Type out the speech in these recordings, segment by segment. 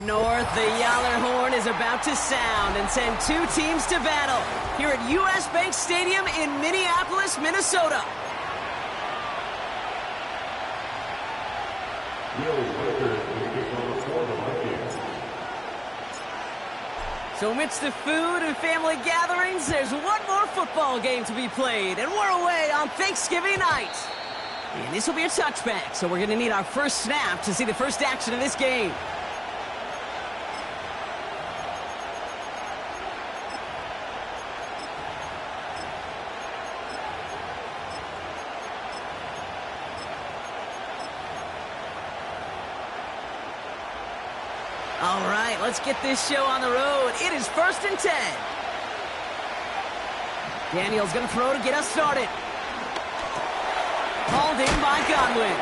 North, the Yaller horn is about to sound and send two teams to battle here at U.S. Bank Stadium in Minneapolis, Minnesota. So amidst the food and family gatherings, there's one more football game to be played, and we're away on Thanksgiving night. And this will be a touchback, so we're going to need our first snap to see the first action of this game. All right, let's get this show on the road. It is 1st and 10. Daniel's going to throw to get us started. Called in by Godwin.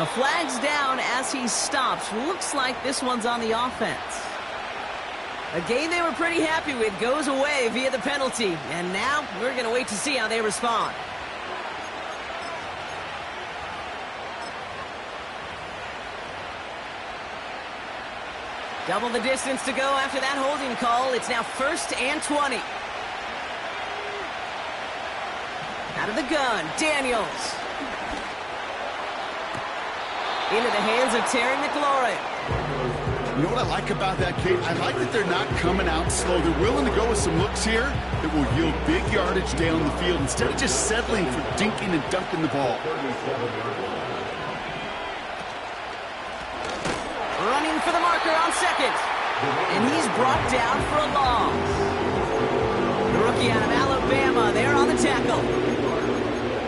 A flag's down as he stops. Looks like this one's on the offense. A game they were pretty happy with goes away via the penalty. And now we're going to wait to see how they respond. Double the distance to go after that holding call. It's now 1st and 20. Out of the gun, Daniels. Into the hands of Terry McLaurin. You know what I like about that, Kate? I like that they're not coming out slow. They're willing to go with some looks here that will yield big yardage down the field instead of just settling for dinking and dunking the ball. Running for the marker on second. And he's brought down for a loss. The rookie out of Alabama there on the tackle.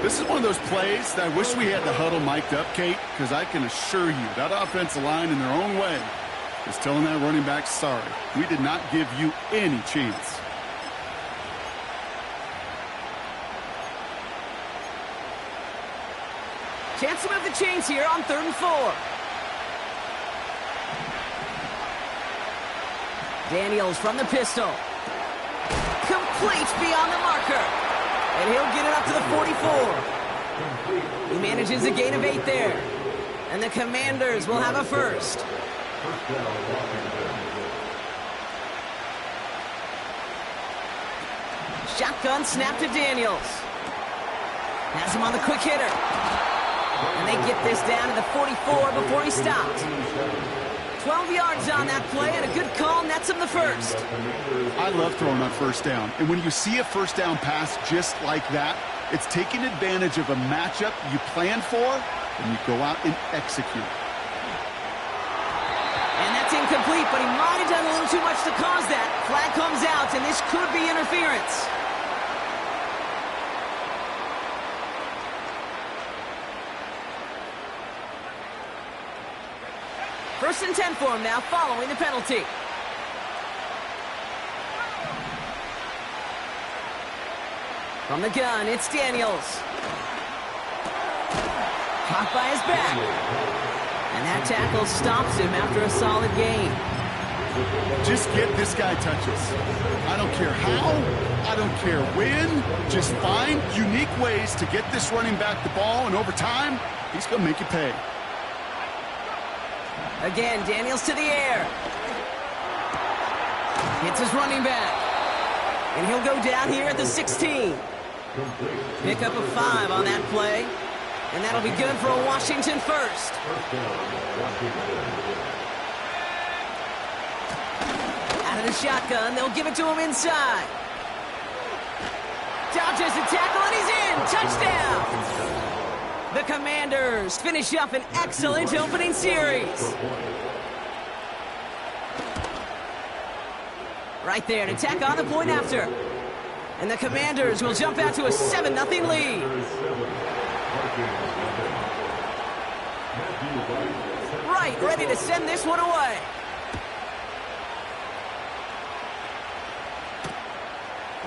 This is one of those plays that I wish we had the huddle mic'd up, Kate, because I can assure you that offensive line in their own way is telling that running back, sorry, we did not give you any chance. Chance to move the chains here on 3rd and 4. Daniels from the pistol. Complete beyond the marker. And he'll get it up to the 44. He manages a gain of 8 there. And the Commanders will have a first. Shotgun snap to Daniels. Has him on the quick hitter. And they get this down to the 44 before he stopped. 12 yards on that play, and a good call nets him the first. I love throwing on first down. And when you see a first down pass just like that, it's taking advantage of a matchup you planned for, and you go out and execute. And that's incomplete, but he might have done a little too much to cause that. Flag comes out, and this could be interference. First and 10 for him now, following the penalty. From the gun, it's Daniels. Caught by his back. And that tackle stops him after a solid gain. Just get this guy touches. I don't care how, I don't care when. Just find unique ways to get this running back the ball, and over time, he's going to make you pay. Again, Daniels to the air. Hits his running back. And he'll go down here at the 16. Pick up a 5 on that play. And that'll be good for a Washington first. Out of the shotgun, they'll give it to him inside. Dodges the tackle, and he's in. Touchdown! The Commanders finish up an excellent opening series. Right there to tack on the point after. And the Commanders will jump out to a 7-0 lead. Right, ready to send this one away.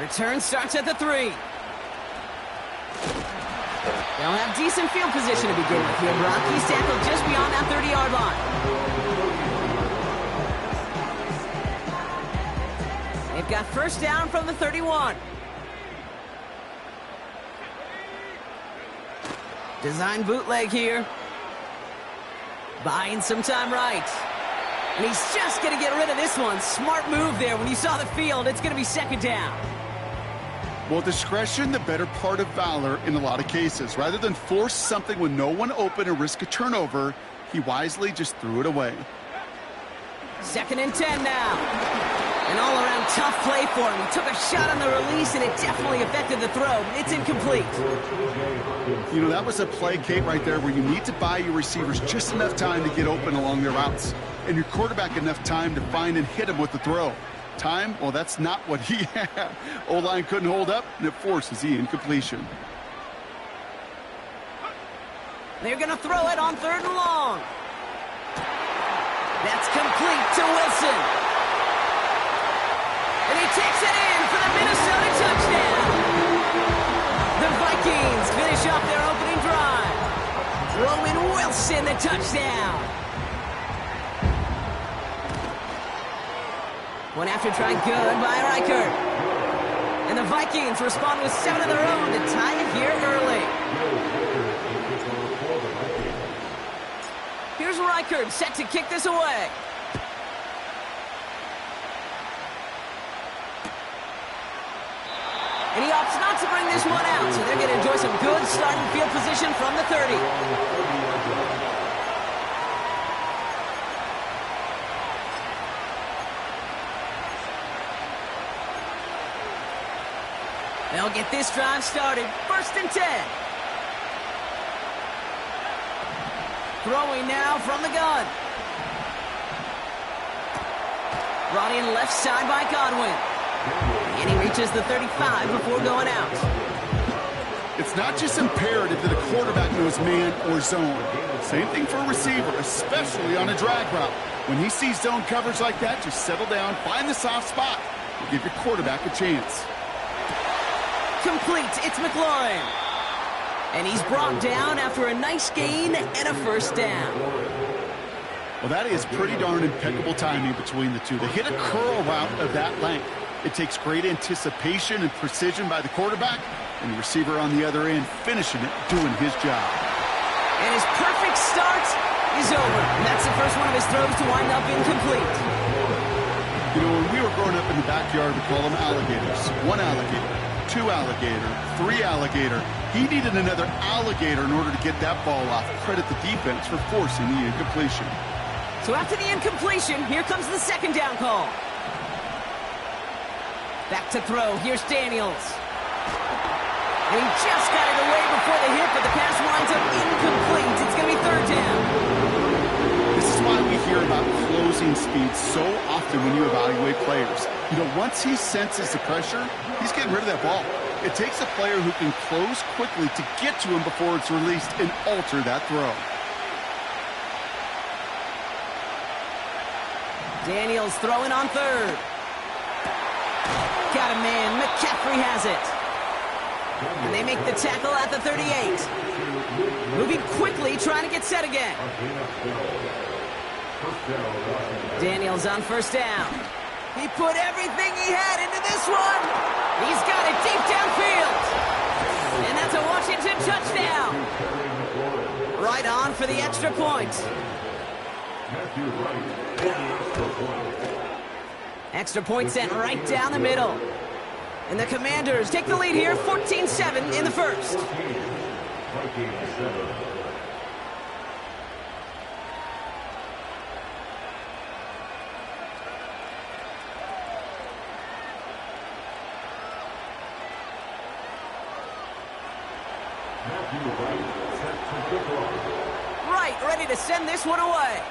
Return starts at the 3. They'll have decent field position to begin with here, Brock. He's tackled just beyond that 30-yard line. They've got first down from the 31. Design bootleg here. Buying some time right. And he's just going to get rid of this one. Smart move there. When you saw the field, it's going to be second down. Well, discretion, the better part of valor in a lot of cases. Rather than force something with no one open and risk a turnover, he wisely just threw it away. 2nd and 10 now. An all-around tough play for him. He took a shot on the release, and it definitely affected the throw. It's incomplete. You know, that was a play, Kate, right there, where you need to buy your receivers just enough time to get open along their routes, and your quarterback enough time to find and hit him with the throw. Time? Well, that's not what he had. O-line couldn't hold up, and it forces the incompletion. They're going to throw it on 3rd and long. That's complete to Wilson. And he takes it in for the Minnesota touchdown. The Vikings finish off their opening drive. Roman Wilson, the touchdown. One after try, good by Reichert. And the Vikings respond with 7 of their own to tie it here early. Here's Reichert set to kick this away. And he opts not to bring this one out, so they're going to enjoy some good starting field position from the 30. They'll get this drive started. 1st and 10. Throwing now from the gun. Brought in left side by Godwin. And he reaches the 35 before going out. It's not just imperative that a quarterback knows man or zone. Same thing for a receiver, especially on a drag route. When he sees zone coverage like that, just settle down, find the soft spot, and give your quarterback a chance. Complete. It's McLaurin. And he's brought down after a nice gain and a 1st down. Well, that is pretty darn impeccable timing between the two. To hit a curl route of that length, it takes great anticipation and precision by the quarterback, and the receiver on the other end finishing it, doing his job. And his perfect start is over. And that's the first one of his throws to wind up incomplete. You know, when we were growing up in the backyard, we call them alligators. 1 alligator, 2 alligator, 3 alligator. He needed another alligator in order to get that ball off. Credit the defense for forcing the incompletion. So after the incompletion, here comes the 2nd down call. Back to throw. Here's Daniels. And he just got it away before the hit, but the pass winds up incomplete. It's going to be 3rd down. This is why we hear about closing speed so often when you evaluate players. You know, once he senses the pressure, he's getting rid of that ball. It takes a player who can close quickly to get to him before it's released and alter that throw. Daniels throwing on 3rd. Got a man. McCaffrey has it. And they make the tackle at the 38. Moving quickly, trying to get set again. Daniels on 1st down. He put everything he had into this one. He's got it deep downfield. And that's a Washington touchdown. Right on for the extra point. Extra point sent right down the middle. And the Commanders take the lead here, 14-7 in the 1st. Right, ready to send this one away.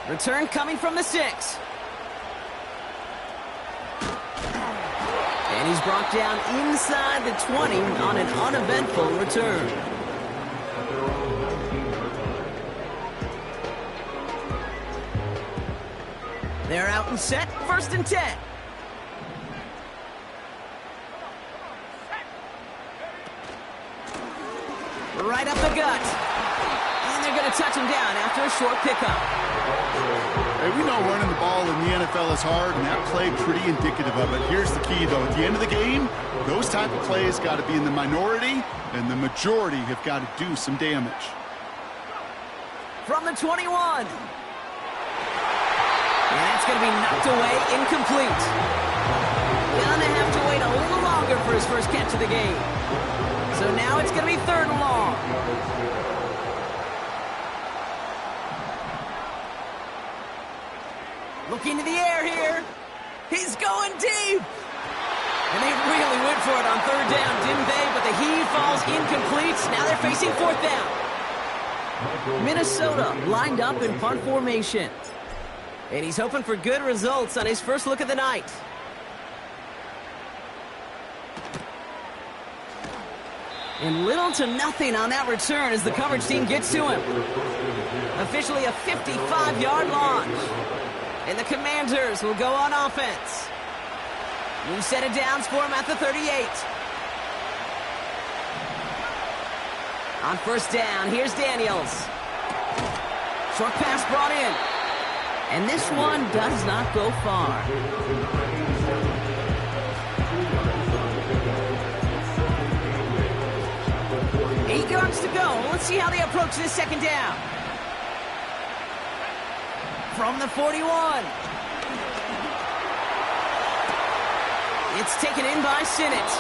Return coming from the 6. And he's brought down inside the 20 on an uneventful return. They're out and set, 1st and 10. Right up the gut. And they're going to touch him down after a short pickup. Hey, we know running the ball in the NFL is hard, and that play pretty indicative of it. Here's the key, though. At the end of the game, those type of plays got to be in the minority, and the majority have got to do some damage. from the 21. And that's going to be knocked away, incomplete. Gonna have to wait a little longer for his first catch of the game. So now it's going to be 3rd and long. Looking to the air here. He's going deep. And they really went for it on 3rd down, didn't they? But the heave falls incomplete. Now they're facing 4th down. Minnesota lined up in punt formation. And he's hoping for good results on his first look of the night. And little to nothing on that return as the coverage team gets to him. Officially a 55-yard launch. And the Commanders will go on offense. New set of downs for him at the 38. On 1st down, here's Daniels. Short pass brought in. And this one does not go far. 8 yards to go. Let's see how they approach this 2nd down. From the 41. It's taken in by Sinnott.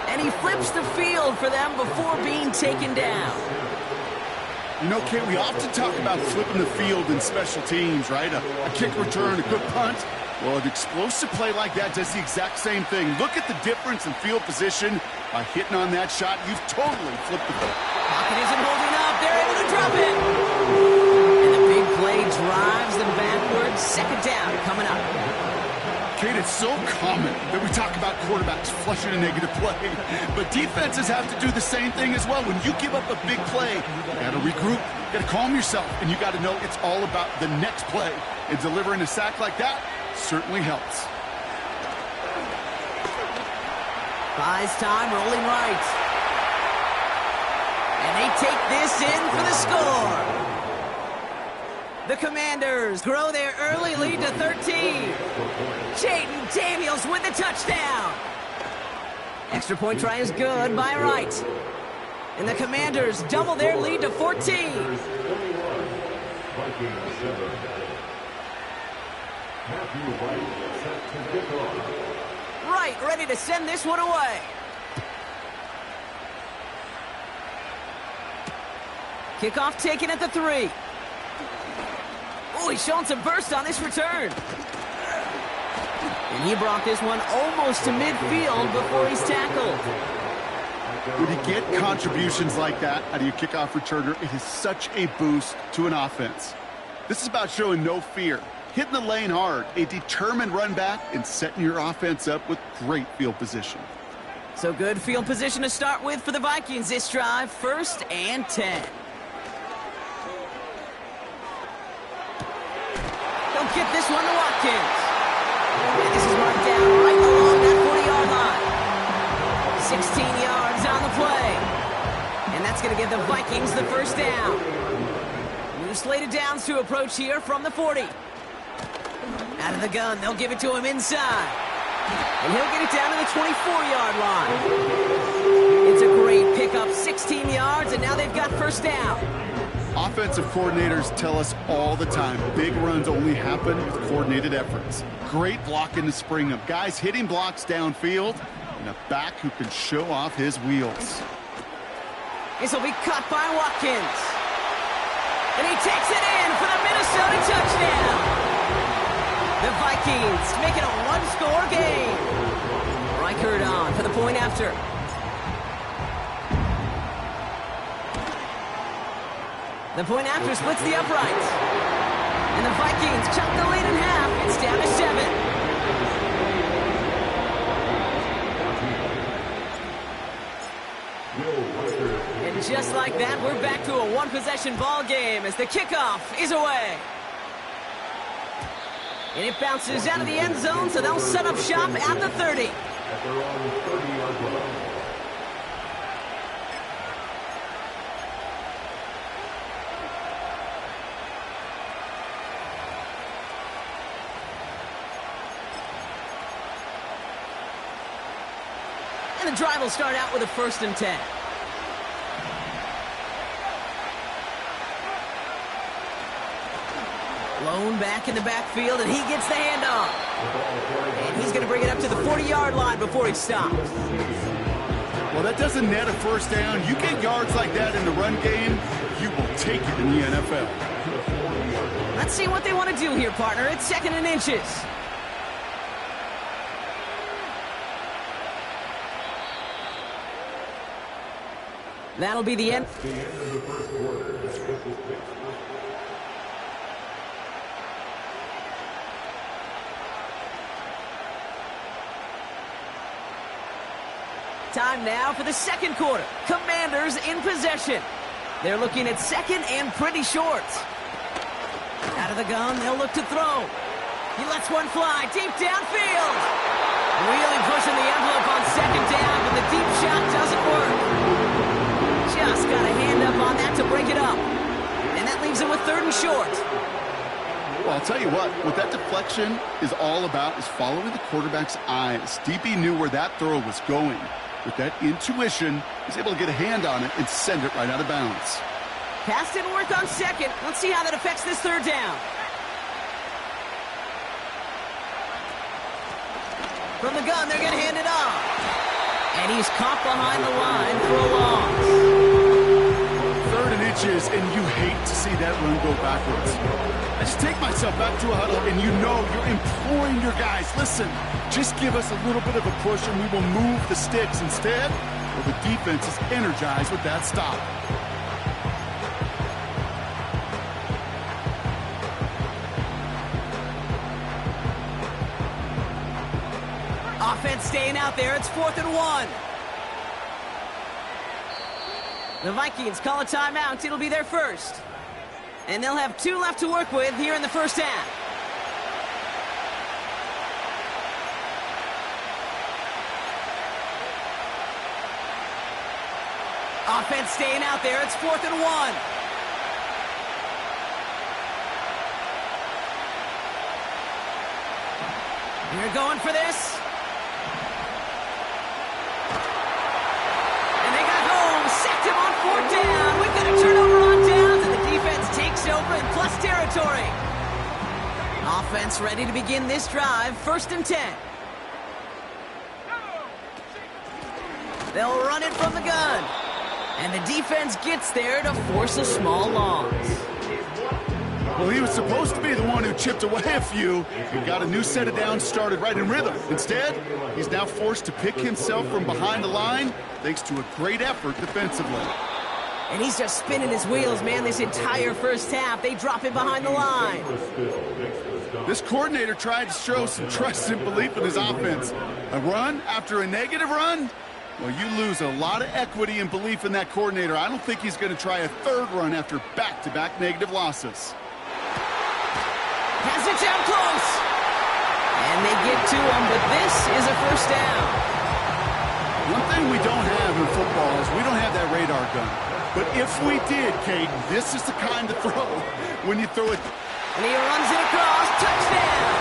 And he flips the field for them before being taken down. You know, Kate, we often talk about flipping the field in special teams, right? A kick return, a good punt. Well, an explosive play like that does the exact same thing. Look at the difference in field position. By hitting on that shot, you've totally flipped the field. Pocket isn't holding up. They're able to drop it. And the big play drives them backwards. 2nd down coming up. Kate, it's so common that we talk about quarterbacks flushing a negative play, but defenses have to do the same thing as well. When you give up a big play, you got to regroup, you got to calm yourself, and you got to know it's all about the next play. And delivering a sack like that certainly helps. Buys time, rolling right. And they take this in for the score. The Commanders grow their early lead to 13. Jaden Daniels with the touchdown. Extra point try is good by Wright. And the Commanders double their lead to 14. Wright ready to send this one away. Kickoff taken at the 3. Oh, he's showing some burst on this return. And he brought this one almost to midfield before he's tackled. When you get contributions like that out of your kickoff returner, it is such a boost to an offense. This is about showing no fear, hitting the lane hard, a determined run back, and setting your offense up with great field position. So good field position to start with for the Vikings this drive. 1st and 10. They'll get this one to Watkins. And this is marked down right along that 40-yard line. 16 yards on the play. And that's going to give the Vikings the 1st down. New slated downs to approach here from the 40. Out of the gun, they'll give it to him inside. And he'll get it down to the 24-yard line. It's a great pickup, 16 yards, and now they've got 1st down. Offensive coordinators tell us all the time, big runs only happen with coordinated efforts. Great blocking to spring them. Guys hitting blocks downfield, and a back who can show off his wheels. This will be caught by Watkins. And he takes it in for the Minnesota touchdown. The Vikings make it a 1-score game. Reichert on for the point after. The point after splits the uprights. And the Vikings chop the lead in half. It's down to 7. And just like that, we're back to a 1-possession ball game as the kickoff is away. And it bounces out of the end zone, so they'll set up shop at the 30. And the drive will start out with a 1st and 10. Blown back in the backfield, and he gets the handoff. And he's going to bring it up to the 40-yard line before he stops. Well, that doesn't net a first down. You get yards like that in the run game, you will take it in the NFL. Let's see what they want to do here, partner. It's 2nd and inches. That'll be the end. Time now for the 2nd quarter. Commanders in possession. They're looking at 2nd and pretty short. Out of the gun, they'll look to throw. He lets one fly deep downfield. Really pushing the envelope on 2nd down, but the deep shot doesn't work. Just got a hand up on that to break it up. And that leaves him with 3rd and short. Well, I'll tell you what that deflection is all about is following the quarterback's eyes. DB knew where that throw was going. With that intuition, he's able to get a hand on it and send it right out of bounds. Pass didn't work on 2nd. Let's see how that affects this 3rd down. From the gun, they're going to hand it off. And he's caught behind the line for a loss. 3rd and inches, and you hate to see that run go backwards. I just take myself back to a huddle, and you know you're imploring your guys, listen, just give us a little bit of a push, and we will move the sticks. Instead, well, the defense is energized with that stop. Offense staying out there. It's 4th and 1. The Vikings call a timeout. It'll be their first. And they'll have 2 left to work with here in the first half. Offense staying out there. It's 4th and 1. They're going for this. Sacked him on 4th down. We've got a turnover on downs, and the defense takes over in plus territory. Offense ready to begin this drive. 1st and 10. They'll run it from the gun. And the defense gets there to force a small loss. Well, he was supposed to be the one who chipped away a few and got a new set of downs started right in rhythm. Instead, he's now forced to pick himself from behind the line thanks to a great effort defensively. And he's just spinning his wheels, man, this entire first half. They drop him behind the line. This coordinator tried to show some trust and belief in his offense. A run after a negative run? Well, you lose a lot of equity and belief in that coordinator. I don't think he's going to try a 3rd run after back-to-back negative losses. Pass it down close. And they get to him, but this is a first down. One thing we don't have in football is we don't have that radar gun. But if we did, Kate, this is the kind of throw when you throw it. And he runs it across. Touchdown.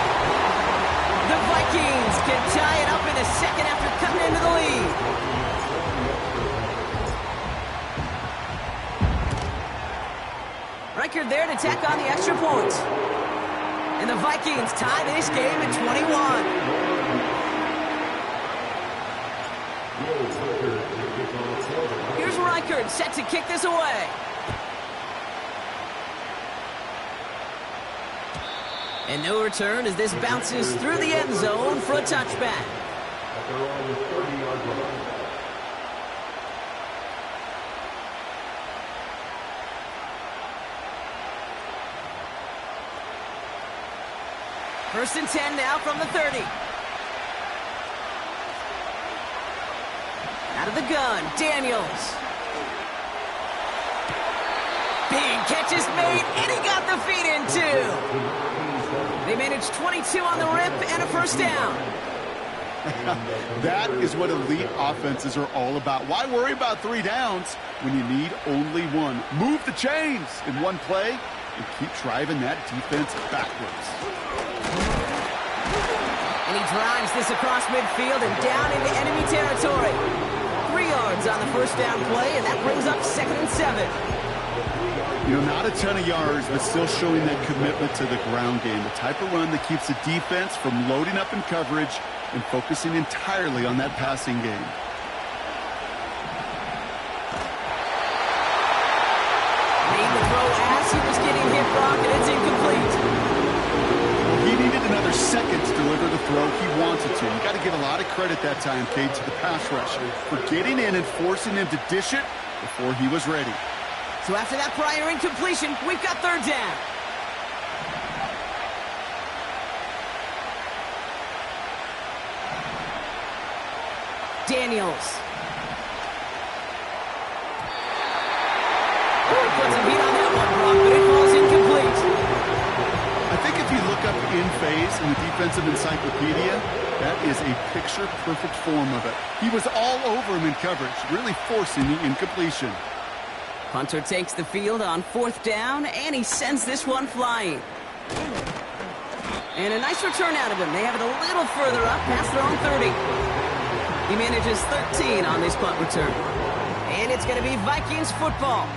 The Vikings can tie it up in the 2nd after cutting into the lead. Record there to tack on the extra point. And the Vikings tie this game at 21. Here's Reichard set to kick this away. And no return as this bounces through the end zone for a touchback. First and 10 now from the 30. Out of the gun, Daniels. Big catch is made, and he got the feet in too. They managed 22 on the rip and a first down. That is what elite offenses are all about. Why worry about 3 downs when you need only 1? Move the chains in one play and keep driving that defense backwards. And he drives this across midfield and down into enemy territory. 3 yards on the first down play, and that brings up 2nd and 7. You know, not a ton of yards, but still showing that commitment to the ground game. The type of run that keeps the defense from loading up in coverage and focusing entirely on that passing game. Made the throw as he was getting hit, Brock, and it's incomplete. He needed another second to deliver the throw he wanted to. You got to give a lot of credit that time, Cade, to the pass rush for getting in and forcing him to dish it before he was ready. So after that prior incompletion, we've got third down. Daniels. Oh, he puts a beat on that one, Brock, but it falls incomplete. I think if you look up in phase in the defensive encyclopedia, that is a picture-perfect form of it. He was all over him in coverage, really forcing the incompletion. Hunter takes the field on fourth down, and he sends this one flying. And a nice return out of him. They have it a little further up, past their own 30. He manages 13 on this punt return. And it's going to be Vikings football.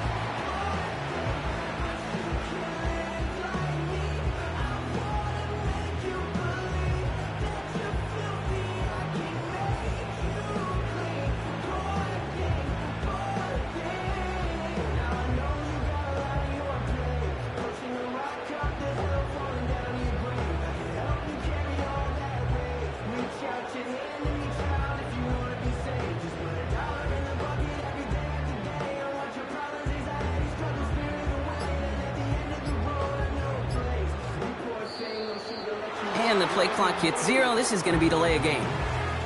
And the play clock hits 0. This is going to be delay a game.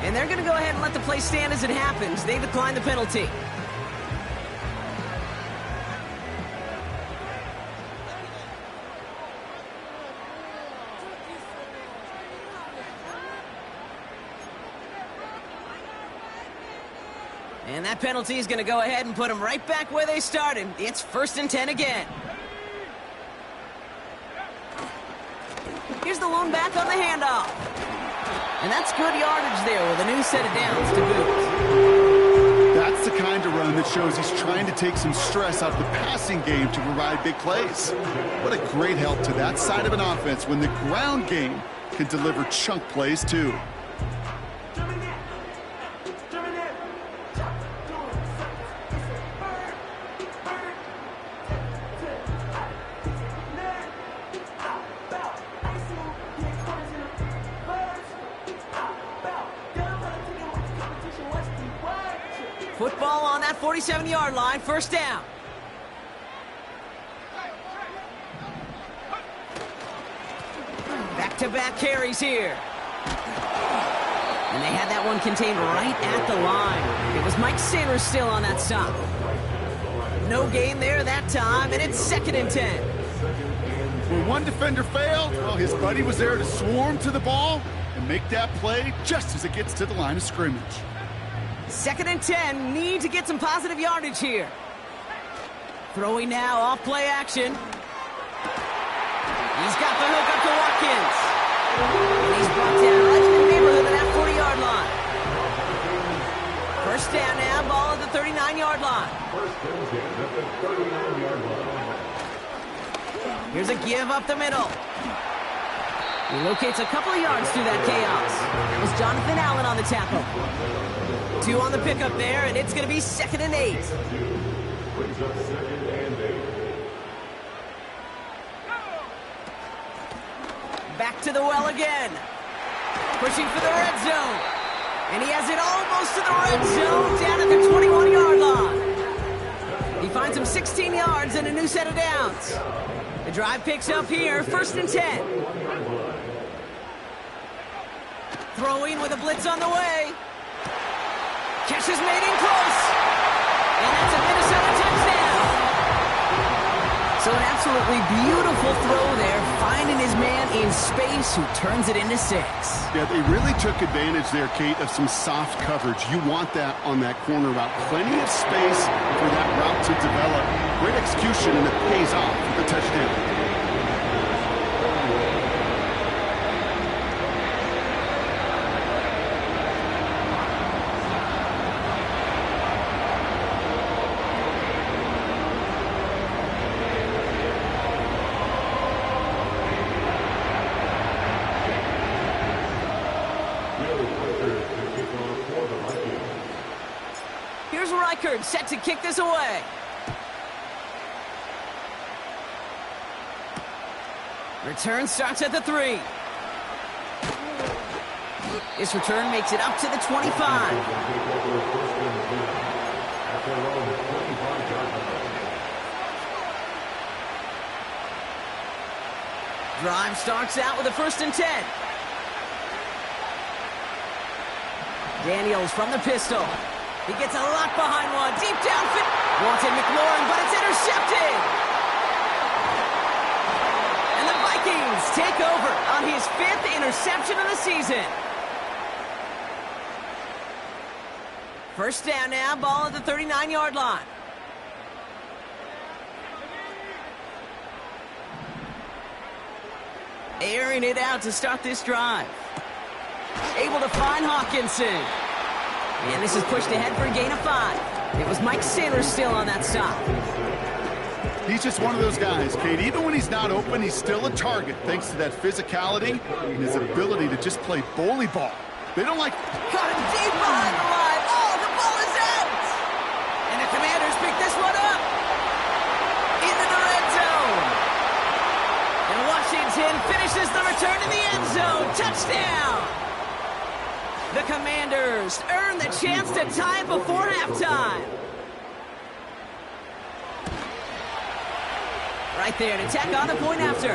And they're going to go ahead and let the play stand as it happens. They decline the penalty. And that penalty is going to go ahead and put them right back where they started. It's 1st and 10 again. Here's the lone back on the handoff. And that's good yardage there with a new set of downs to boot. That's the kind of run that shows he's trying to take some stress out of the passing game to provide big plays. What a great help to that side of an offense when the ground game can deliver chunk plays too. Football on that 47-yard line, 1st down. Back-to-back carries here. And they had that one contained right at the line. It was Mike Sanders still on that stop. No gain there that time, and it's 2nd and 10. When one defender failed, well, his buddy was there to swarm to the ball and make that play just as it gets to the line of scrimmage. 2nd and 10, need to get some positive yardage here. Throwing now, off play action. He's got the hook up to Watkins. And he's brought down right in the neighborhood of that 40-yard line. 1st down now, ball at the 39-yard line. Here's a give up the middle. He locates a couple of yards through that chaos. That was Jonathan Allen on the tackle. 2 on the pickup there, and it's going to be 2nd and 8. Back to the well again. Pushing for the red zone. And he has it almost to the red zone, down at the 21-yard line. He finds him 16 yards and a new set of downs. The drive picks up here, 1st and 10. Throwing with a blitz on the way. Catch is made in close. And that's a Minnesota touchdown. So an absolutely beautiful throw there, finding his man in space who turns it into 6. Yeah, they really took advantage there, Kate, of some soft coverage. You want that on that corner route. Plenty of space for that route to develop. Great execution, and it pays off with the touchdown. Here's Reichard set to kick this away. Return starts at the 3. This return makes it up to the 25. Drive starts out with a 1st and 10. Daniels from the pistol. He gets a lot behind one. Deep down. Wanted McLaurin, but it's intercepted. And the Vikings take over on his 5th interception of the season. First down now, ball at the 39-yard line. Airing it out to start this drive. Able to find Hawkinson. And this is pushed ahead for a gain of 5. It was Mike Saylor still on that stop. He's just one of those guys, Kate. Even when he's not open, he's still a target thanks to that physicality and his ability to just play bully ball. They don't like... Got him deep behind the line. Oh, the ball is out! And the Commanders pick this one up. Into the red zone. And Washington finishes the return to the end zone. Touchdown! The Commanders earn the chance to tie it before halftime. Right there to tack on the point after.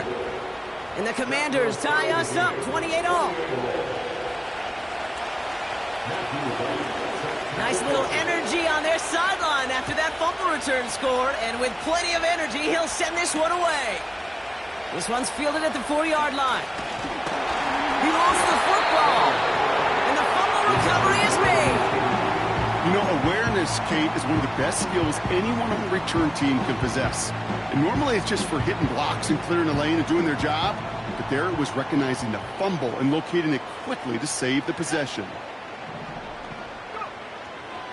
And the Commanders tie us up 28-all. Nice little energy on their sideline after that fumble return scored. And with plenty of energy, he'll send this one away. This one's fielded at the 4-yard line. He lost the football. And the fumble recovery is made. You know, awareness, Kate, is one of the best skills anyone on the return team can possess. And normally it's just for hitting blocks and clearing the lane and doing their job. But there it was recognizing the fumble and locating it quickly to save the possession.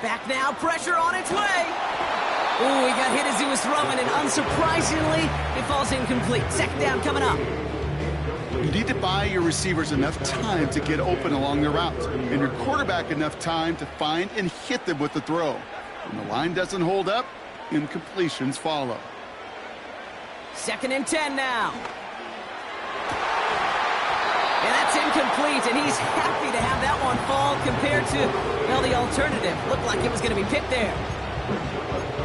Back now, pressure on its way. Ooh, he got hit as he was throwing, and unsurprisingly, it falls incomplete. 2nd down coming up. You need to buy your receivers enough time to get open along their route, and your quarterback enough time to find and hit them with the throw. When the line doesn't hold up, incompletions follow. 2nd and 10 now. And that's incomplete, and he's happy to have that one fall compared to, well, the alternative. Looked like it was going to be picked there.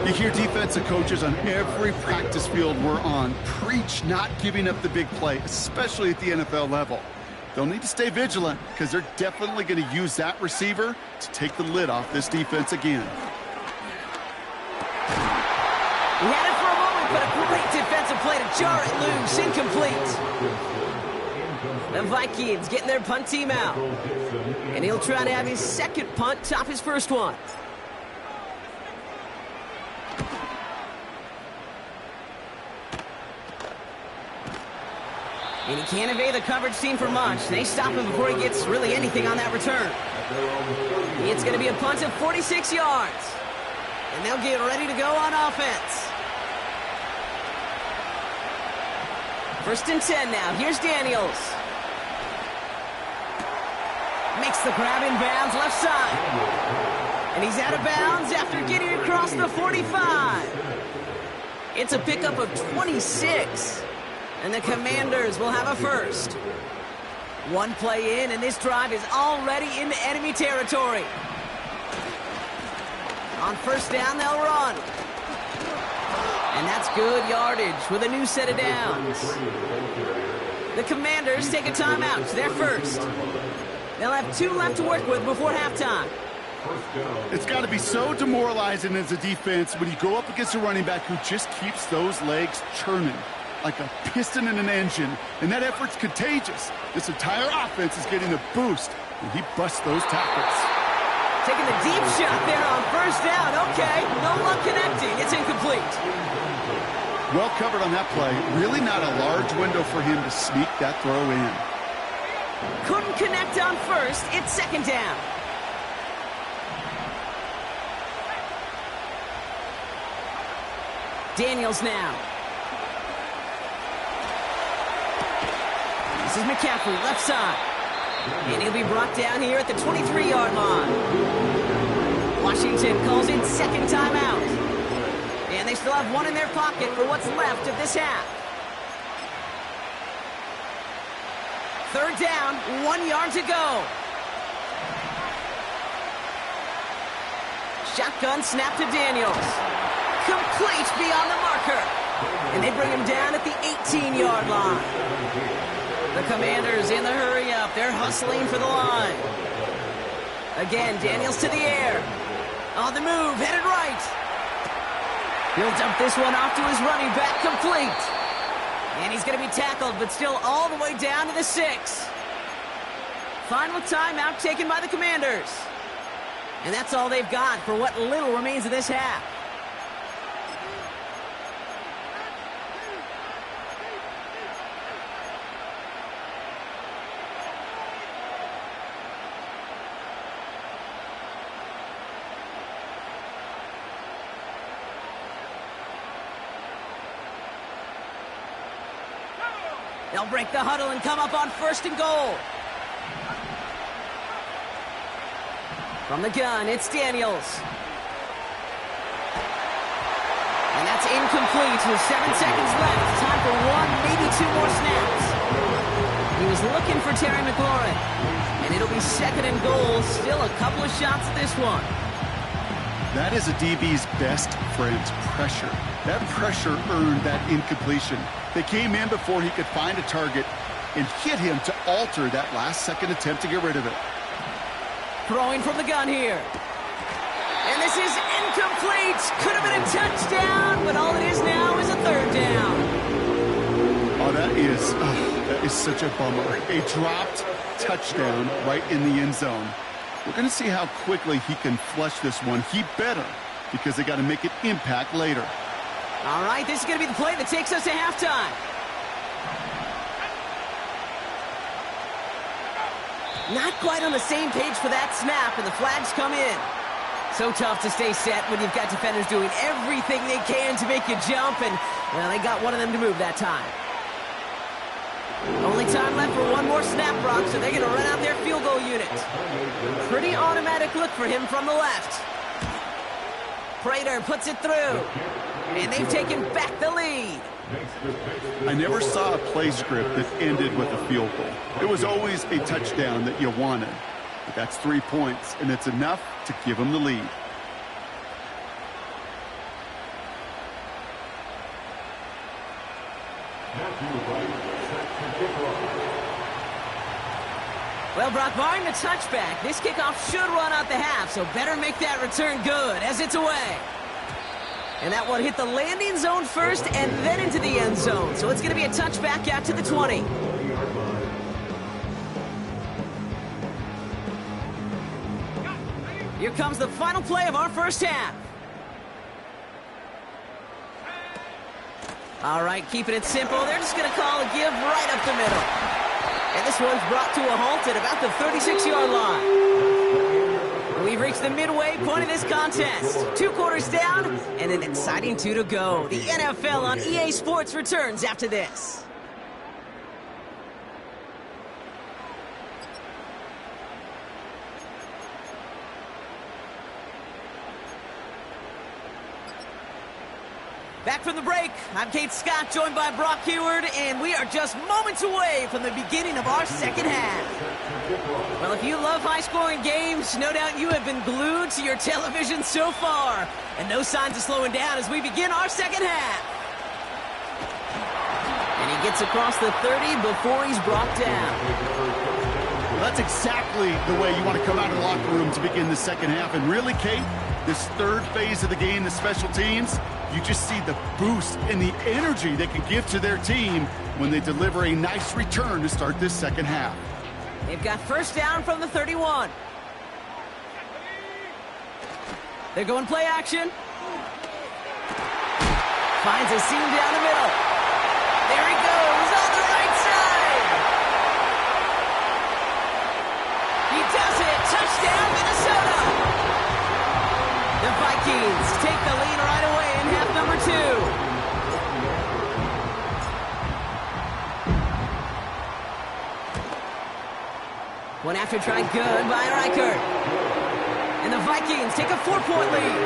You hear defensive coaches on every practice field we're on preach not giving up the big play, especially at the NFL level. They'll need to stay vigilant because they're definitely going to use that receiver to take the lid off this defense again. He had it for a moment, but a great defensive play to jar it loose. Incomplete. The Vikings getting their punt team out. And he'll try to have his 2nd punt top his 1st one. And he can't evade the coverage team for much. They stop him before he gets really anything on that return. It's going to be a punt of 46 yards. And they'll get ready to go on offense. 1st and 10 now. Here's Daniels. Makes the grab in bounds left side. And he's out of bounds after getting across the 45. It's a pickup of 26. And the Commanders will have a 1st. One play in, and this drive is already into enemy territory. On 1st down, they'll run. And that's good yardage with a new set of downs. The Commanders take a timeout. It's their 1st. They'll have 2 left to work with before halftime. It's got to be so demoralizing as a defense when you go up against a running back who just keeps those legs churning like a piston in an engine, and that effort's contagious. This entire offense is getting a boost, and he busts those tackles. Taking the deep shot there on 1st down. Okay, no luck connecting. It's incomplete. Well covered on that play. Really not a large window for him to sneak that throw in. Couldn't connect on 1st. It's 2nd down. Daniels now. This is McCaffrey, left side. And he'll be brought down here at the 23-yard line. Washington calls in second timeout. And they still have one in their pocket for what's left of this half. Third down, 1 yard to go. Shotgun snap to Daniels. Complete beyond the marker. And they bring him down at the 18-yard line. The Commanders in the hurry-up. They're hustling for the line. Again, Daniels to the air. On the move, headed right. He'll dump this one off to his running back, complete. And he's going to be tackled, but still all the way down to the 6. Final timeout taken by the Commanders. And that's all they've got for what little remains of this half. They'll break the huddle and come up on 1st and goal. From the gun, it's Daniels. And that's incomplete with 7 seconds left. Time for 1, maybe 2 more snaps. He was looking for Terry McLaurin. And it'll be 2nd and goal. Still a couple of shots at this one. That is a DB's best friend, pressure. That pressure earned that incompletion. They came in before he could find a target and hit him to alter that last-second attempt to get rid of it. Throwing from the gun here. And this is incomplete. Could have been a touchdown, but all it is now is a 3rd down. Oh, that is such a bummer. A dropped touchdown right in the end zone. We're going to see how quickly he can flush this one. He better, because they got to make it impact later. All right, this is going to be the play that takes us to halftime. Not quite on the same page for that snap, and the flags come in. So tough to stay set when you've got defenders doing everything they can to make you jump, and, well, they got one of them to move that time. Only time left for one more snap, Brock, so they're going to run out their field goal unit. Pretty automatic look for him from the left. Prater puts it through. And they've taken back the lead. I never saw a play script that ended with a field goal. It was always a touchdown that you wanted. But that's 3 points, and it's enough to give them the lead. Well, Brock, barring the touchback, this kickoff should run out the half, so better make that return good as it's away. And that one hit the landing zone first and then into the end zone. So it's going to be a touchback out to the 20. Here comes the final play of our first half. All right, keeping it simple. They're just going to call a give right up the middle. And this one's brought to a halt at about the 36-yard line. We've reached the midway point of this contest. 2 quarters down and an exciting 2 to go. The NFL on EA Sports returns after this. Back from the break, I'm Kate Scott, joined by Brock Heward, and we are just moments away from the beginning of our second half. Well, if you love high-scoring games, no doubt you have been glued to your television so far, and no signs of slowing down as we begin our second half. And he gets across the 30 before he's brought down. Well, that's exactly the way you want to come out of the locker room to begin the second half. And really, Kate, this third phase of the game, the special teams, you just see the boost and the energy they can give to their team when they deliver a nice return to start this second half. They've got first down from the 31. They're going play action. Finds a seam down the middle. There he goes on the right side. He does it. Touchdown, Minnesota. The Vikings take the lead right away in half number 2. One after try good by Reichert. And the Vikings take a 4-point lead.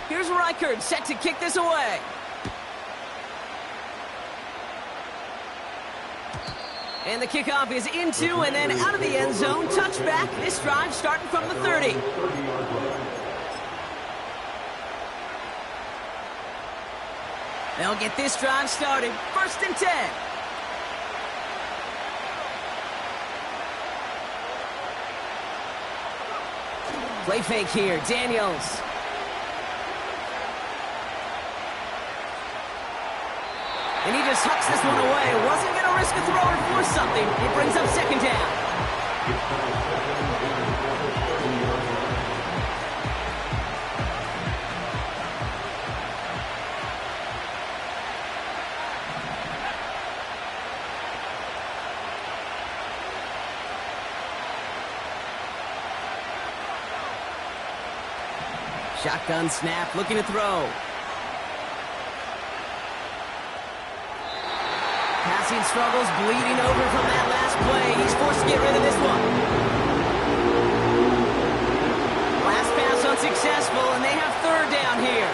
Here's Reichard set to kick this away. And the kickoff is into and then out of the end zone. Touchback. This drive starting from the 30. They'll get this drive started. 1st and 10. Play fake here. Daniels. And he just hucks this one away. Wasn't going to risk a throw or force something. It brings up 2nd down. Shotgun snap, looking to throw. Passing struggles, bleeding over from that last play. He's forced to get rid of this one. Last pass unsuccessful, and they have 3rd down here.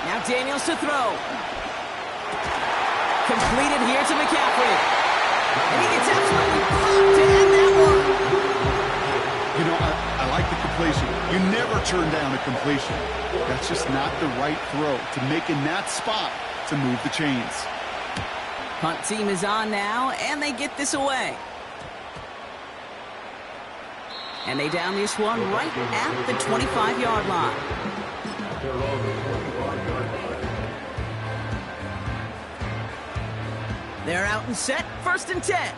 Now Daniels to throw. Completed here to McCaffrey. And he gets absolutely popped to end that one. You know, I like the completion. You never turn down a completion. That's just not the right throw to make in that spot to move the chains. Punt team is on now, and they get this away. And they down this one right at the 25-yard line. They're out and set. 1st and 10.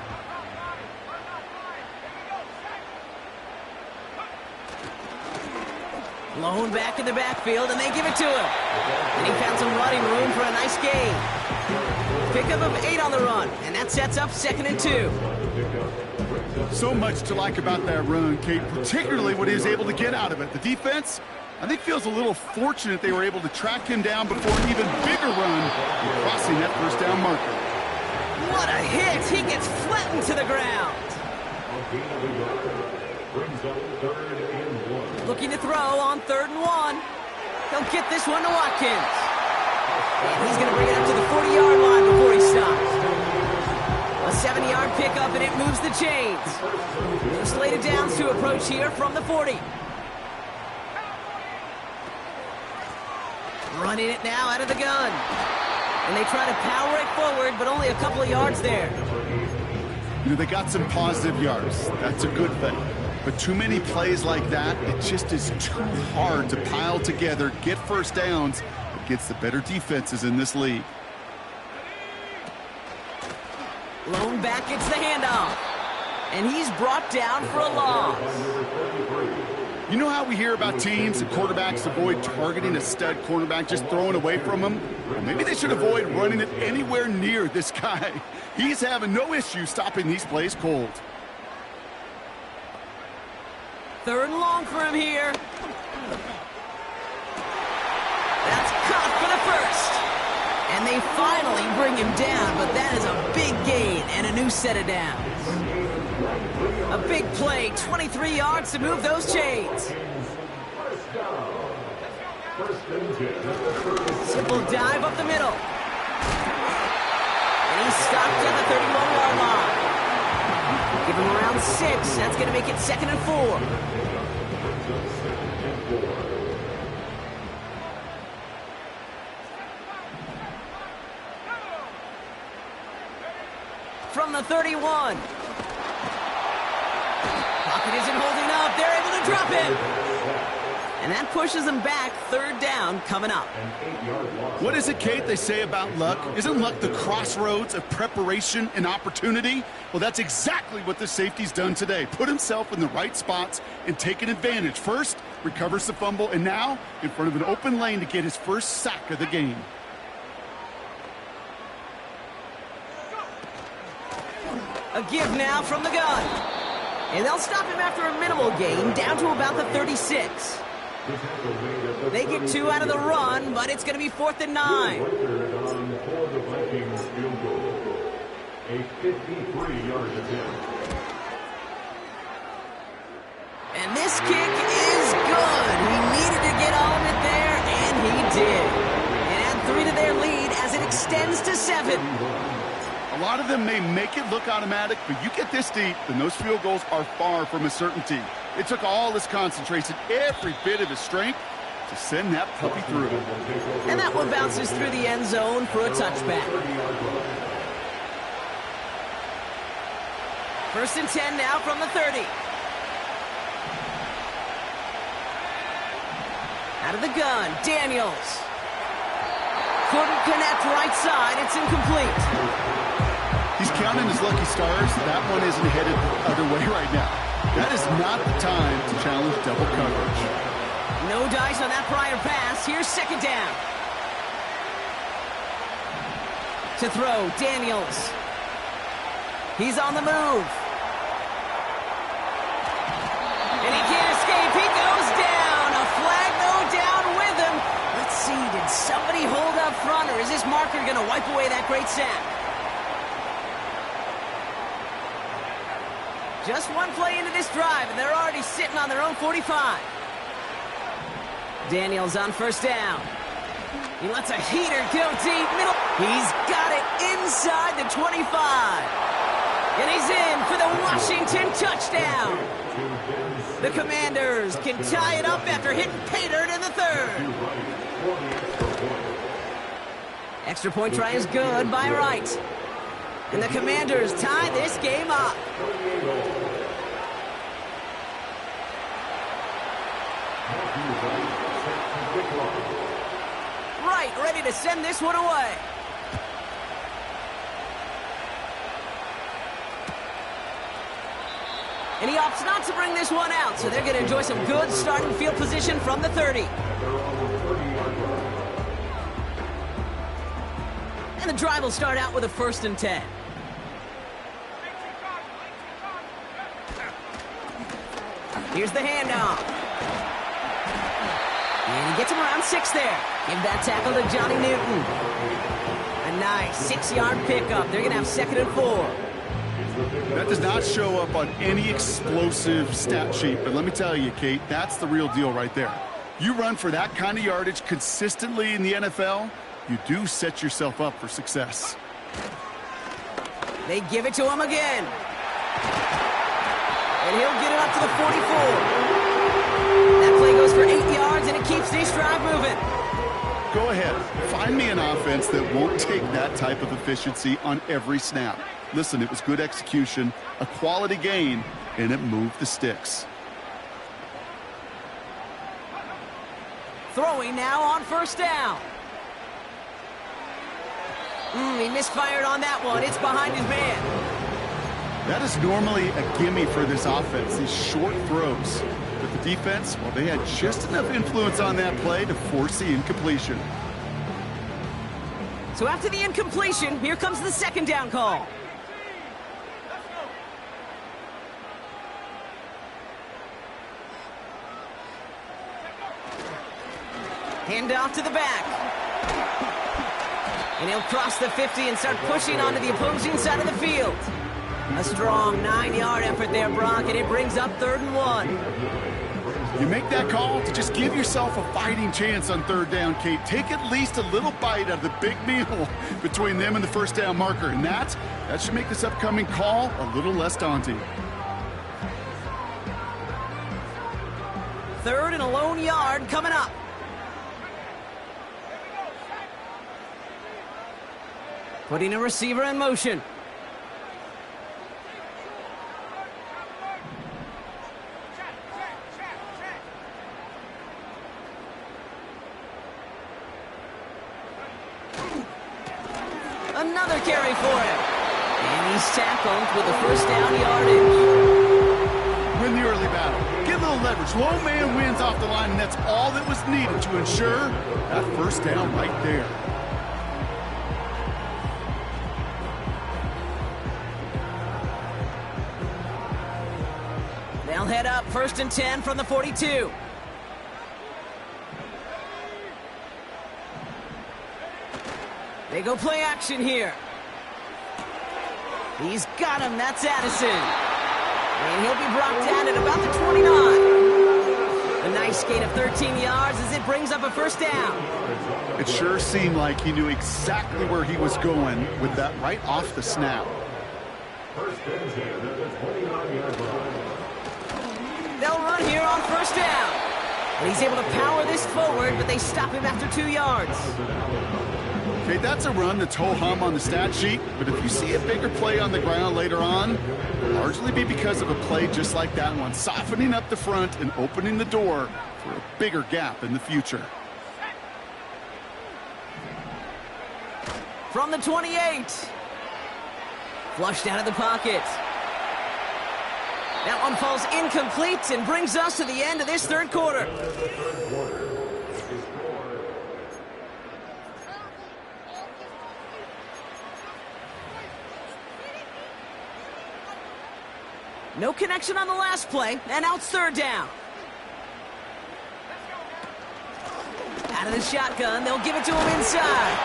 Lone back in the backfield, and they give it to him. And he found some running room for a nice gain. Pickup of 8 on the run, and that sets up 2nd and 2. So much to like about that run, Kate, particularly what he was able to get out of it. The defense, I think, feels a little fortunate they were able to track him down before an even bigger run crossing that 1st down marker. What a hit! He gets flattened to the ground. Looking to throw on 3rd and 1. He'll get this one to Watkins. And he's going to bring it up to the 40-yard line before he stops. A 70-yard pickup, and it moves the chains. No slated downs to approach here from the 40. Running it now out of the gun. And they try to power it forward, but only a couple of yards there. You know, they got some positive yards. That's a good thing. But too many plays like that, it just is too hard to pile together, get 1st downs against the better defenses in this league. Lone back gets the handoff. And he's brought down for a loss. You know how we hear about teams and quarterbacks avoid targeting a stud cornerback, just throwing away from him? Well, maybe they should avoid running it anywhere near this guy. He's having no issue stopping these plays cold. 3rd and long for him here. That's caught for the 1st. And they finally bring him down, but that is a big gain and a new set of downs. A big play, 23 yards to move those chains. Simple dive up the middle. And he's stopped at the 31-yard line. Give him around 6. That's going to make it 2nd and 4. From the 31. Pocket isn't holding up. They're able to drop it. And that pushes them back. Third down coming up. What is it, Kate, they say about luck? Isn't luck the crossroads of preparation and opportunity? Well, that's exactly what the safety's done today. Put himself in the right spots and taken advantage. First, recovers the fumble, and now in front of an open lane to get his first sack of the game. A give now from the gun. And they'll stop him after a minimal gain, down to about the 36. They get 2 out of the run, but it's going to be 4th and 9. And this kick is good. He needed to get all of it there, and he did. And add 3 to their lead as it extends to 7. A lot of them may make it look automatic, but you get this deep, and those field goals are far from a certainty. It took all his concentration, every bit of his strength, to send that puppy through. And that one bounces through the end zone for a touchback. 1st and 10 now from the 30. Out of the gun, Daniels. Couldn't connect right side, it's incomplete. He's counting his lucky stars. That one isn't headed the other way right now. That is not the time to challenge double coverage. No dice on that prior pass. Here's 2nd down. To throw, Daniels. He's on the move. And he can't escape. He goes down. A flag, no down with him. Let's see, did somebody hold up front, or is this marker going to wipe away that great sack? Just one play into this drive, and they're already sitting on their own 45. Daniels on 1st down. He lets a heater go deep middle. He's got it inside the 25. And he's in for the Washington touchdown. The Commanders can tie it up after hitting pay dirt in the 3rd. Extra point try is good by Wright. And the Commanders tie this game up. Right, ready to send this one away. And he opts not to bring this one out, so they're going to enjoy some good starting field position from the 30. And the drive will start out with a 1st and 10. Here's the handoff. And he gets him around 6 there. Give that tackle to Johnny Newton. A nice 6-yard pickup. They're going to have 2nd and 4. That does not show up on any explosive stat sheet, but let me tell you, Kate, that's the real deal right there. You run for that kind of yardage consistently in the NFL, you do set yourself up for success. They give it to him again. And he'll get it up to the 44. That play goes for 8 yards, and it keeps this drive moving. Go ahead. Find me an offense that won't take that type of efficiency on every snap. Listen, it was good execution, a quality gain, and it moved the sticks. Throwing now on 1st down. He misfired on that one. It's behind his man. That is normally a gimme for this offense, these short throws. But the defense, well, they had just enough influence on that play to force the incompletion. So after the incompletion, here comes the 2nd down call. Hand off to the back. And he'll cross the 50 and start pushing onto the opposing side of the field. A strong 9-yard effort there, Brock, and it brings up 3rd and 1. You make that call to just give yourself a fighting chance on 3rd down, Kate. Take at least a little bite out of the big meal between them and the 1st down marker, and that should make this upcoming call a little less daunting. 3rd and a lone yard coming up. Putting a receiver in motion. another carry for him. And he's tackled with the first down yardage. Win the early battle. Get a little leverage. Lone man wins off the line, and that's all that was needed to ensure that first down right there. They'll head up 1st and 10 from the 42. They go play action here. He's got him. That's Addison. And he'll be brought down at about the 29. A nice gain of 13 yards as it brings up a first down. It sure seemed like he knew exactly where he was going with that right off the snap. They'll run here on first down. And he's able to power this forward, but they stop him after 2 yards. Okay, that's a run that's ho-hum on the stat sheet, but if you see a bigger play on the ground later on, it'll largely be because of a play just like that one, softening up the front and opening the door for a bigger gap in the future. From the 28. Flushed out of the pocket. That one falls incomplete and brings us to the end of this third quarter. No connection on the last play, and now it's third down. Out of the shotgun, they'll give it to him inside.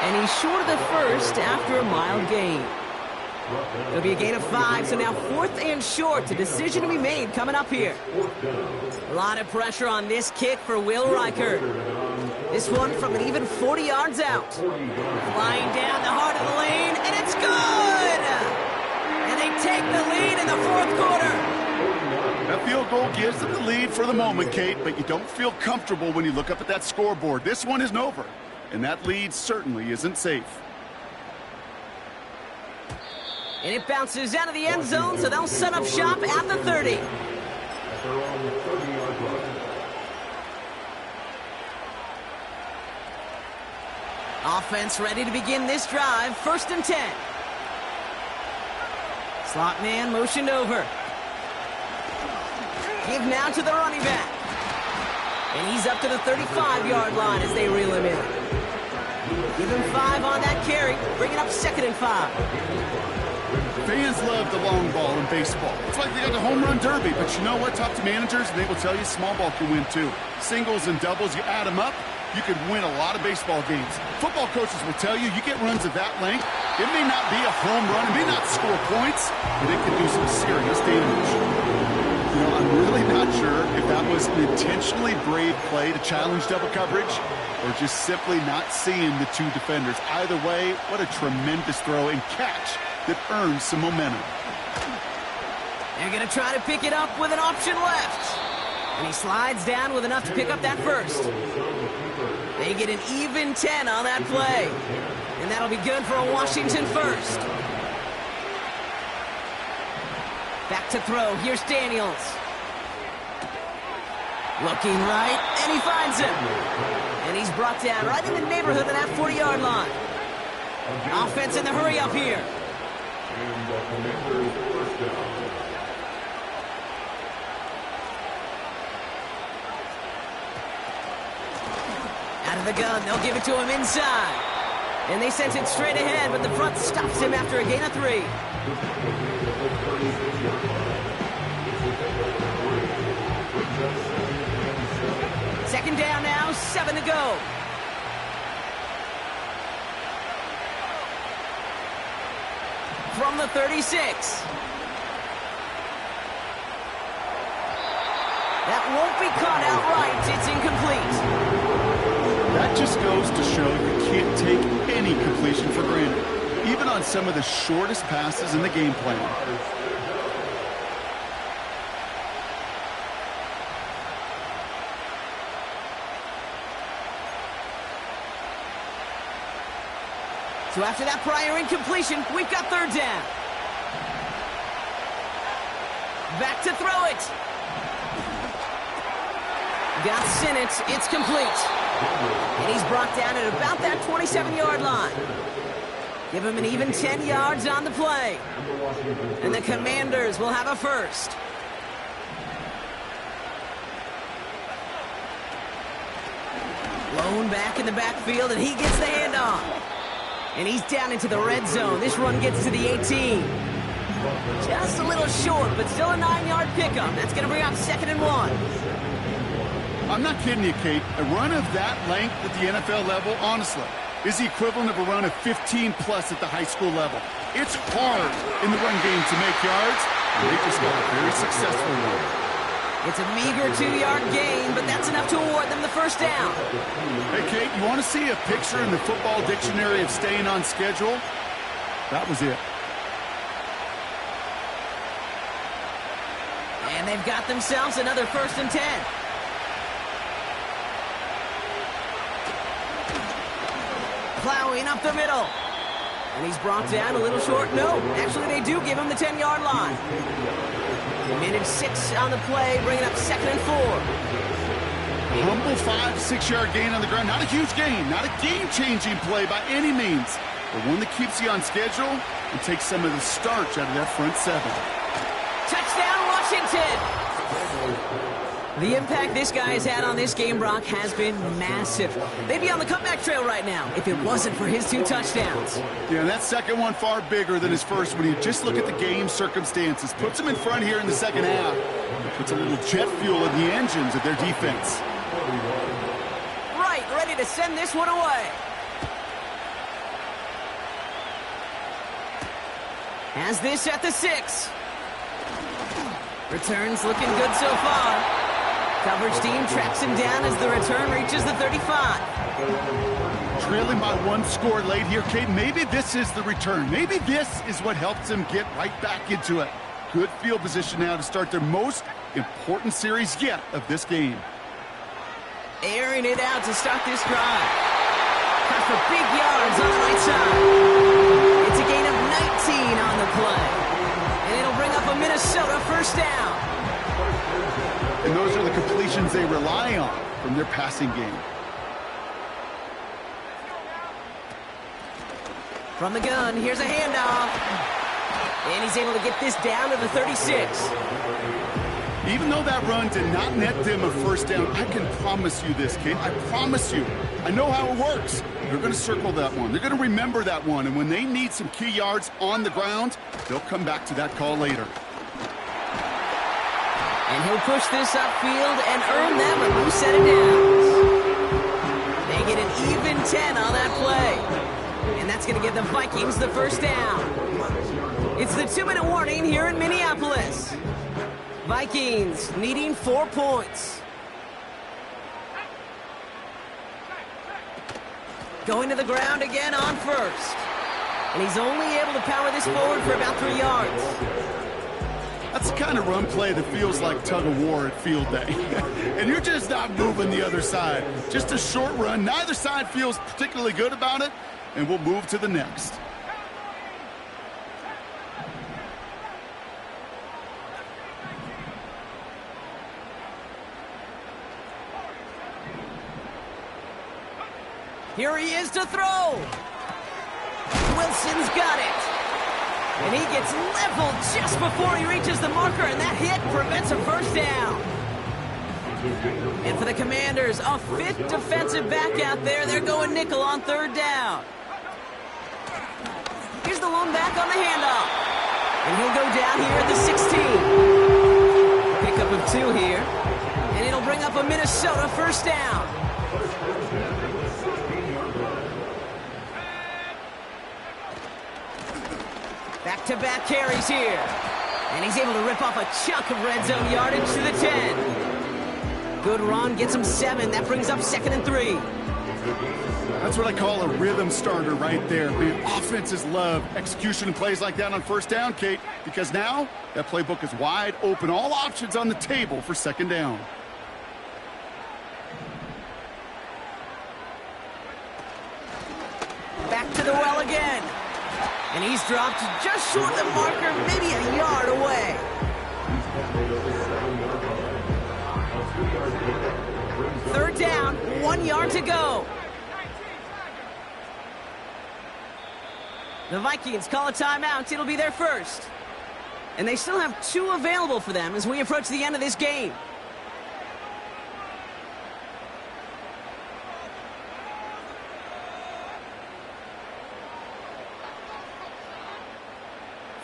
And he's short of the first after a mild gain. It'll be a gain of 5, so now 4th and short. A decision to be made coming up here. A lot of pressure on this kick for Will Reichert. This one from an even 40 yards out. Flying down the heart of the lane, and it's good! And they take the lead in the fourth quarter. That field goal gives them the lead for the moment, Kate, but you don't feel comfortable when you look up at that scoreboard. This one isn't over, and that lead certainly isn't safe. And it bounces out of the end zone, so they'll set up shop at the 30. Offense ready to begin this drive. 1st and 10. Slot man motioned over. Give now to the running back. And he's up to the 35-yard line as they reel him in. Give him 5 on that carry, bringing up 2nd and 5. Fans love the long ball in baseball. It's like they got the home run derby, but you know what? Talk to managers, and they will tell you small ball can win too. Singles and doubles, you add them up, you could win a lot of baseball games. Football coaches will tell you, you get runs of that length, it may not be a home run, it may not score points, but it can do some serious damage. You know, I'm really not sure if that was an intentionally brave play to challenge double coverage or just simply not seeing the two defenders. Either way, what a tremendous throw and catch that earns some momentum. They're going to try to pick it up with an option left. And he slides down with enough to pick up that first. They get an even 10 on that play. And that'll be good for a Washington first. Back to throw. Here's Daniels. Looking right, and he finds him. And he's brought down right in the neighborhood of that 40-yard line. Offense in the hurry up here. Out of the gun, they'll give it to him inside. And they sent it straight ahead, but the front stops him after a gain of 3. Second down now, 7 to go. From the 36. That won't be caught outright. It's incomplete. That just goes to show you can't take any completion for granted, even on some of the shortest passes in the game plan. So after that prior incompletion, we've got third down. Back to throw it. Got Sinnott. It's complete. And he's brought down at about that 27-yard line. Give him an even 10 yards on the play. And the Commanders will have a first. Lone back in the backfield, and he gets the handoff. And he's down into the red zone. This run gets to the 18. Just a little short, but still a 9-yard pickup. That's going to bring up 2nd and 1. I'm not kidding you, Kate. A run of that length at the NFL level, honestly, is the equivalent of a run of 15-plus at the high school level. It's hard in the run game to make yards, and they just got a very successful one. It's a meager 2-yard gain, but that's enough to award them the first down. Hey, Kate, you want to see a picture in the football dictionary of staying on schedule? That was it. And they've got themselves another 1st and 10. Plowing up the middle. And he's brought down a little short. No, actually they do give him the 10-yard line. Minute 6 on the play, bringing up 2nd and 4. A humble 5-6-yard gain on the ground. Not a huge gain, not a game-changing play by any means, but one that keeps you on schedule and takes some of the starch out of that front 7. Touchdown, Washington! The impact this guy has had on this game, Brock, has been massive. They'd be on the comeback trail right now if it wasn't for his 2 touchdowns. Yeah, that second one far bigger than his first when you just look at the game circumstances. Puts him in front here in the second half. Puts a little jet fuel in the engines of their defense. Right, ready to send this one away. Has this at the 6. Returns looking good so far. Coverage team tracks him down as the return reaches the 35. Trailing by 1 score late here, Kate. Maybe this is the return. Maybe this is what helps them get right back into it. Good field position now to start their most important series yet of this game. Airing it out to start this drive. Cut for big yards on the right side. It's a gain of 19 on the play. And it'll bring up a Minnesota first down. And those are the completions they rely on from their passing game. From the gun, here's a handoff. And he's able to get this down to the 36. Even though that run did not net them a first down, I can promise you this, Kate. I promise you. I know how it works. They're going to circle that one. They're going to remember that one. And when they need some key yards on the ground, they'll come back to that call later. And he'll push this upfield and earn them a new set of downs. They get an even 10 on that play. And that's going to give the Vikings the first down. It's the 2-minute warning here in Minneapolis. Vikings needing 4 points. Going to the ground again on first. And he's only able to power this forward for about 3 yards. That's the kind of run play that feels like tug-of-war at field day. And you're just not moving the other side. Just a short run. Neither side feels particularly good about it, and we'll move to the next. Here he is to throw. Wilson's got it. And he gets leveled just before he reaches the marker, and that hit prevents a first down. And for the Commanders, a 5th defensive back out there. They're going nickel on 3rd down. Here's the lone back on the handoff. And he'll go down here at the 16. Pickup of 2 here. And it'll bring up a Minnesota first down. Back-to-back carries here. And he's able to rip off a chunk of red zone yardage to the 10. Good run, gets him 7. That brings up 2nd and 3. That's what I call a rhythm starter right there. Man, offenses love execution and plays like that on first down, Kate, because now that playbook is wide open. All options on the table for 2nd down. Back to the well again. And he's dropped just short of the marker, maybe a yard away. Third down, 1 yard to go. The Vikings call a timeout. It'll be their first. And they still have 2 available for them as we approach the end of this game.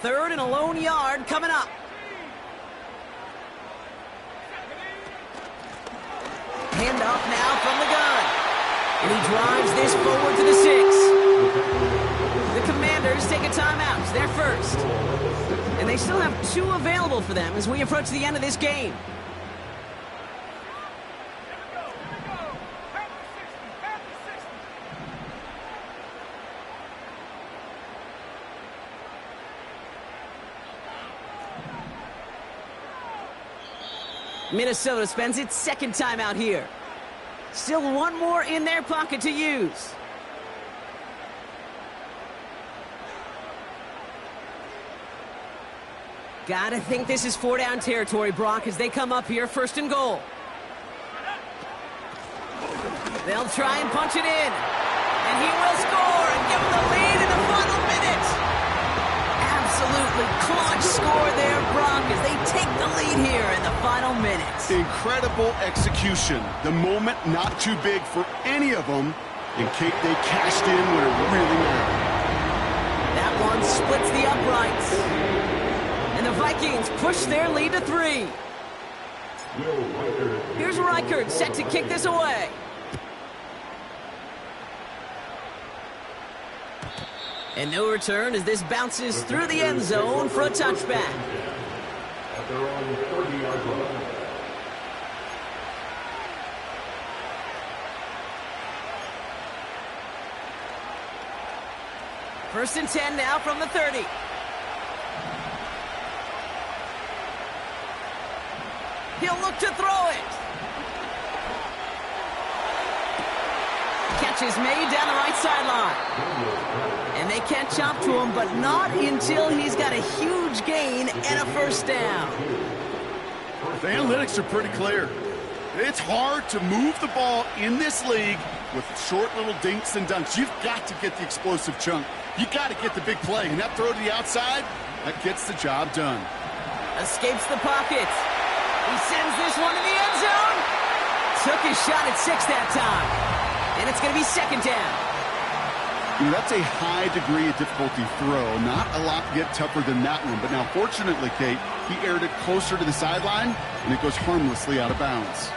Third and a lone yard coming up. Hand off now from the gun. And he drives this forward to the 6. The Commanders take a timeout. It's their first. And they still have 2 available for them as we approach the end of this game. Minnesota spends its second timeout here. Still 1 more in their pocket to use. Gotta think this is 4-down territory, Brock, as they come up here, 1st and goal. They'll try and punch it in. And he will score and give them the lead in the final minute. Absolutely clutch score there, Brock, as they take the lead here in the final minutes. Incredible execution. The moment not too big for any of them. And Kate, they cashed in when it really mattered. That one splits the uprights. And the Vikings push their lead to 3. Here's Reichert set to kick this away. And no return as this bounces through the end zone for a touchback. At their own 30-yard line. First and 10 now from the 30. He'll look to throw it. Catch is made down the right sideline. And they catch up to him, but not until he's got a huge gain and a first down. The analytics are pretty clear. It's hard to move the ball in this league with short little dinks and dunks. You've got to get the explosive chunk. You've got to get the big play. And that throw to the outside, that gets the job done. Escapes the pocket. He sends this one to the end zone. Took his shot at 6 that time. And it's going to be 2nd down. You know, that's a high degree of difficulty throw. Not a lot get tougher than that one. But now, fortunately, Kate, he aired it closer to the sideline, and it goes harmlessly out of bounds.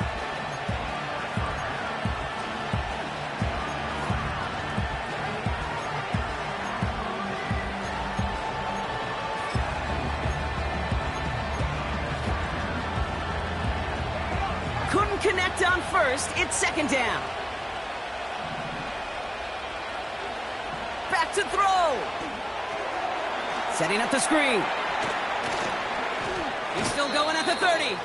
Couldn't connect on first. It's 2nd down. Back to throw. Setting up the screen. He's still going at the 30.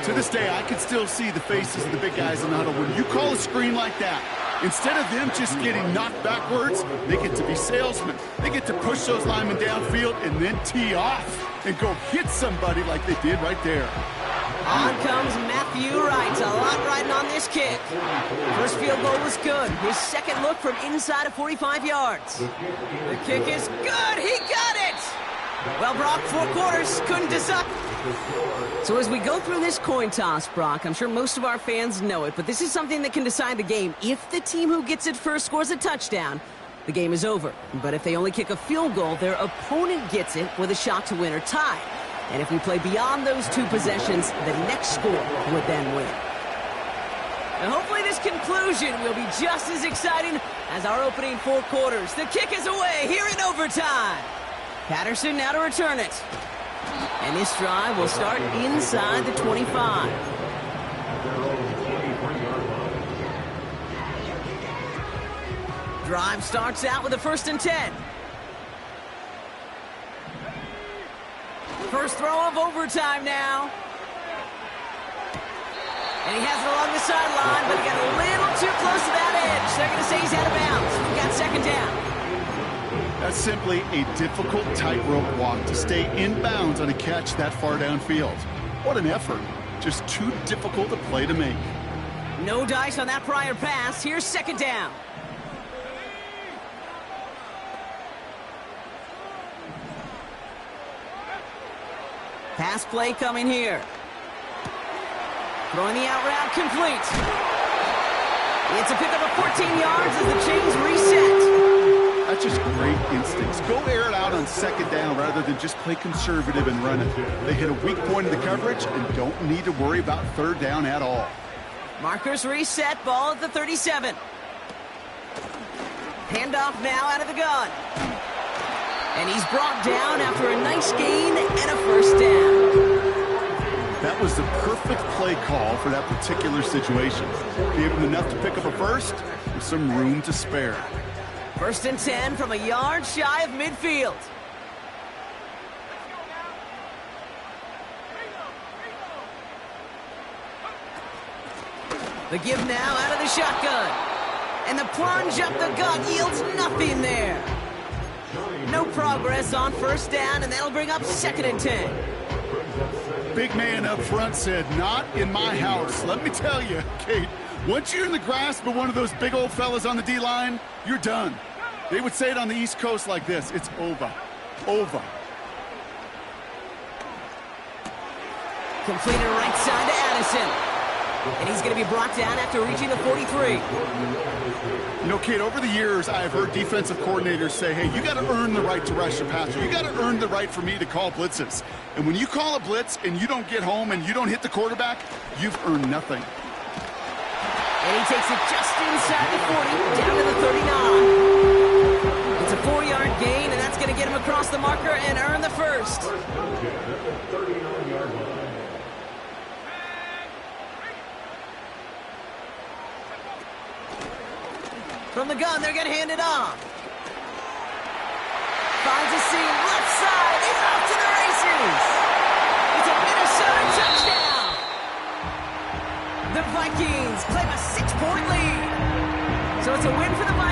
To this day, I can still see the faces of the big guys in the huddle. When you call a screen like that, instead of them just getting knocked backwards, they get to be salesmen. They get to push those linemen downfield and then tee off and go hit somebody like they did right there. On comes Matthew Wright. A lot riding on this kick. First field goal was good. His second look from inside of 45 yards. The kick is good. He got it. Well, Brock, 4 quarters. Couldn't decide. So as we go through this coin toss, Brock, I'm sure most of our fans know it, but this is something that can decide the game. If the team who gets it first scores a touchdown, the game is over. But if they only kick a field goal, their opponent gets it with a shot to win or tie. And if we play beyond those 2 possessions, the next score would then win. And hopefully this conclusion will be just as exciting as our opening 4 quarters. The kick is away here in overtime. Patterson now to return it. And this drive will start inside the 25. Drive starts out with a 1st and 10. First throw of overtime now. And he has it along the sideline, but he got a little too close to that edge. They're going to say he's out of bounds. We've got 2nd down. That's simply a difficult tightrope walk to stay in bounds on a catch that far downfield. What an effort. Just too difficult a play to make. No dice on that prior pass. Here's 2nd down. Pass play coming here. Throwing the out route complete. It's a pickup of 14 yards as the chains reset. That's just great instincts. Go air it out on second down rather than just play conservative and run it. They hit a weak point in the coverage and don't need to worry about third down at all. Markers reset, ball at the 37. Handoff now out of the gun. And he's brought down after a nice gain and a first down. That was the perfect play call for that particular situation. Gave him enough to pick up a first with some room to spare. 1st and 10 from a yard shy of midfield. The give now out of the shotgun. And the plunge up the gut yields nothing there. No progress on first down, and that'll bring up 2nd and 10. Big man up front said, not in my house. Let me tell you, Kate, once you're in the grasp of one of those big old fellas on the D-line, you're done. They would say it on the East Coast like this, it's over. Over. Completed right side to Addison. And he's going to be brought down after reaching the 43. You know, Kate, over the years, I've heard defensive coordinators say, hey, you got to earn the right to rush your passer. You got to earn the right for me to call blitzes. And when you call a blitz and you don't get home and you don't hit the quarterback, you've earned nothing. And he takes it just inside the 40, down to the 39. It's a 4-yard gain, and that's going to get him across the marker and earn the first. From the gun, they're going to hand it off. Finds a seam, left side, he's off to the races. It's a Minnesota touchdown. The Vikings claim a 6-point lead. So it's a win for the Vikings.